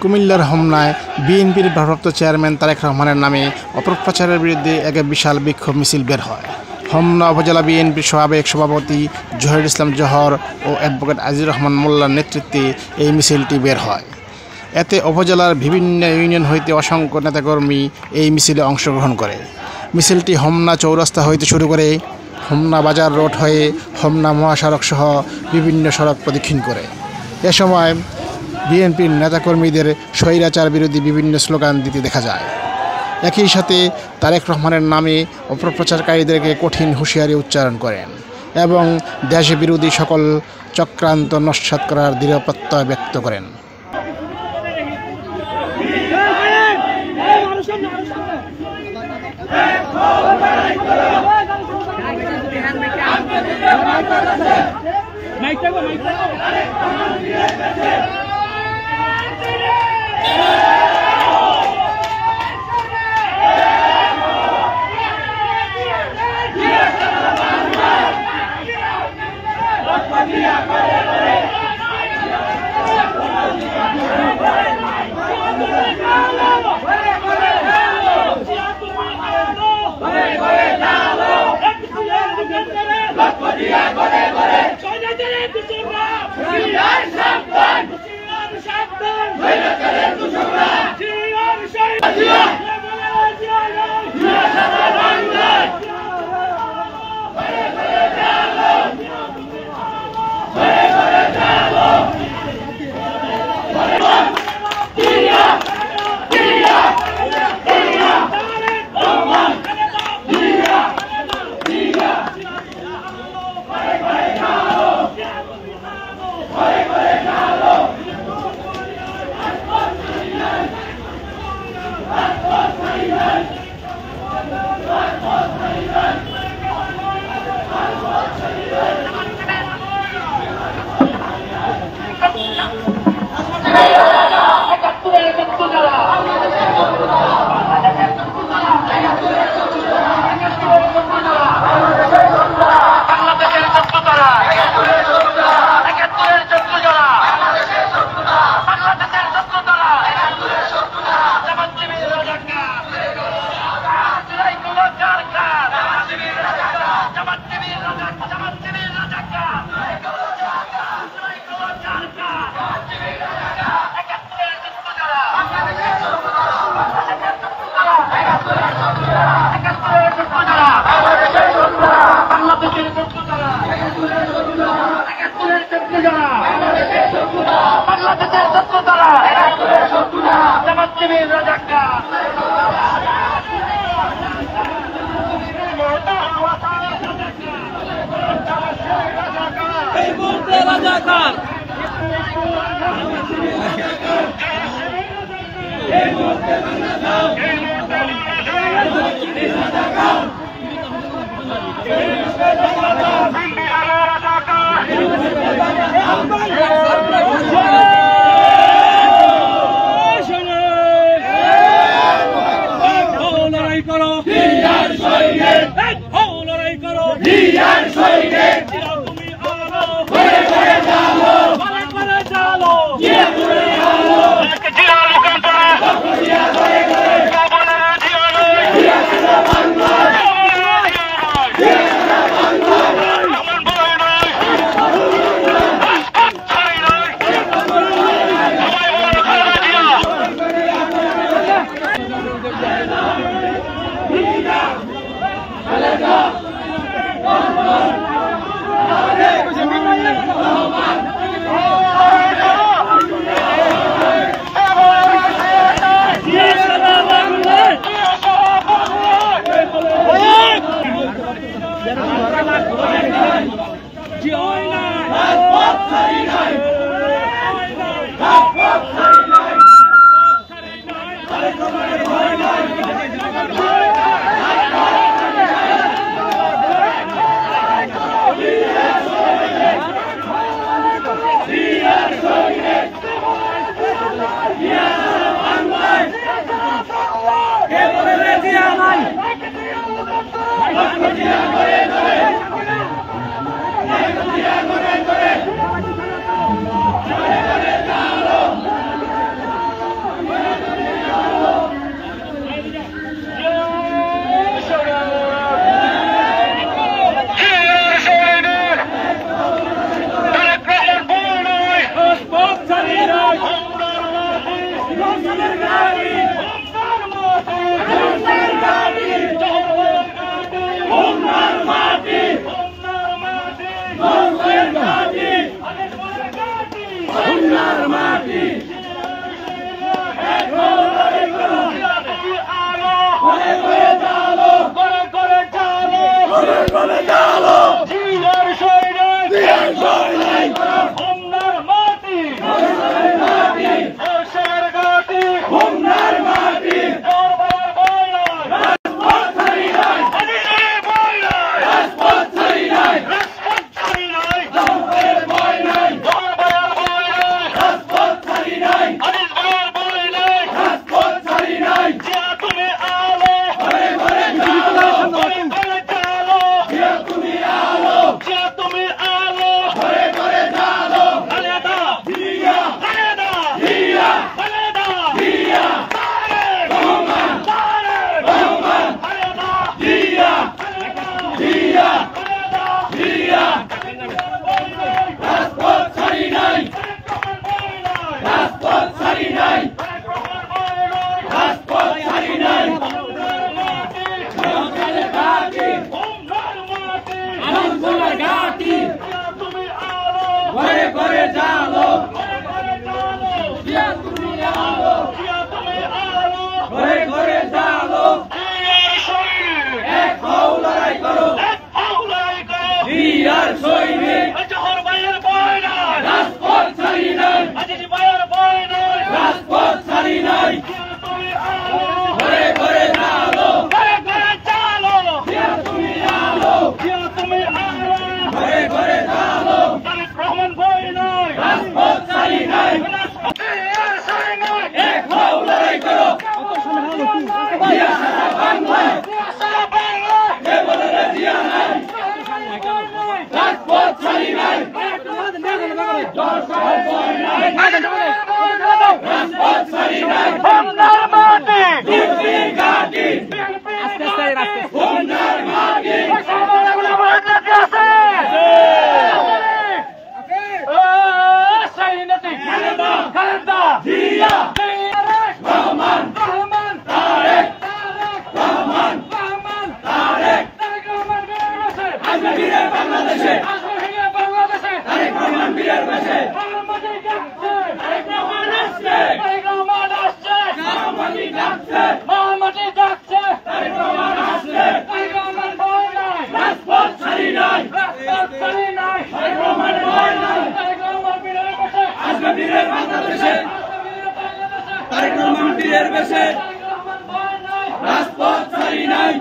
কুমিল্লার হোমনায় বিএনপির ভারপ্রাপ্ত চেয়ারম্যান তারেক রহমানের নামে অপপ্রচারের বিরুদ্ধে এক বিশাল বিক্ষোভ মিছিল বের হয়। হোমনা উপজেলা বিএনপির সাবেক সভাপতি জহিরুল ইসলাম জহর ও অ্যাডভোকেট আজিজুর রহমান মোল্লার নেতৃত্বে এই মিছিলটি বের হয়। এতে উপজেলার বিভিন্ন ইউনিয়ন হইতে অসংখ্য নেতাকর্মী এই মিছিলে অংশগ্রহণ করে। মিছিলটি হোমনা চৌরাস্তা হইতে শুরু করে হোমনা বাজার রোড হয়ে হোমনা মহাসড়ক সহ বিভিন্ন সড়ক প্রদক্ষিণ করে। এ সময় বিএনপির নেতাকর্মীদের স্বৈরাচার বিরোধী বিভিন্ন স্লোগান দিতে দেখা যায়। একই সাথে তারেক রহমানের নামে অপপ্রচারকারীদেরকে কঠিন হুঁশিয়ারি উচ্চারণ করেন এবং দেশ বিরোধী সকল চক্রান্ত নস্যাৎ করার দৃঢ় প্রত্যয় ব্যক্ত করেন। ঘরে ঘরে জালো এক হও লড়াই করো বিয়ার সৈনিক জহর ভাইয়ের বয় নাই রাজপথ ছাড়ি নাই আজিজ ভাইয়ের বয় নাই রাজপথ ছাড়ি নাই ঘরে ঘরে জালো ঘরে ঘরে জালো তুমি আলো তুমি আলো ঘরে ঘরে জালো তারেক রহমান বয় নাই রাজপথ ছাড়ি নাই এক হও লড়াই করো জিয়া সারা বাংলায় কেবলের জিয়া নাই রাজপথ ছাড়ি নাই দর্শক বয় নাই রাজপথ ছাড়ি নাই বাংলার মাটি দুর্নীতি ঘাটি বাংলার মাটি খালেদা জিয়া রহমান তারেক রহমান তারেক আজকে বীরের বাংলাদেশে তারেক রহমান বীরের বেশে তারেক রহমান আসছে তারেক রহমান আসছে মোহাম্মদী ডাকছে তারেক রহমান আসছে তারেক রহমান ভয় নাই রাজপথ ছাড়ি নাই রাজপথ ছাড়ি নাই তারেক রহমান ভয় নাই তারেক রহমান বীরের বেশে আজকে বীরের বাংলাদেশে তারেক রহমান বীরের বেশে রাজপথ ছাড়ি নাই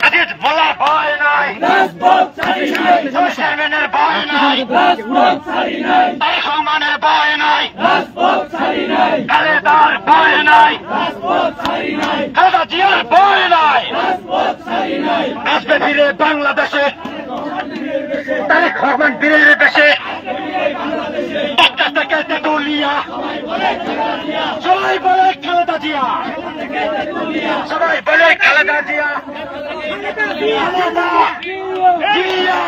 আজিজ বলা ভয় নাই রাজপথ ছাড়ি নাই চেয়ারম্যানের ভয় নাই রাজপথ ছাড়ি নাই তারেক রহমানের ভয় নাই রাজপথ ছাড়ি নাই খালেদার ভয় নাই রাজপথ ছাড়ি নাই খালেদা জিয়ার ভয় নাই রাজপথ ছাড়ি নাই আসবে ফিরে বাংলাদেশে তারেক রহমান বীরের বেশে একটা থেকে তেতুলিয়া সবাই বলে খালেদা জিয়া সবাই বলে খালেদা জিয়া জিয়া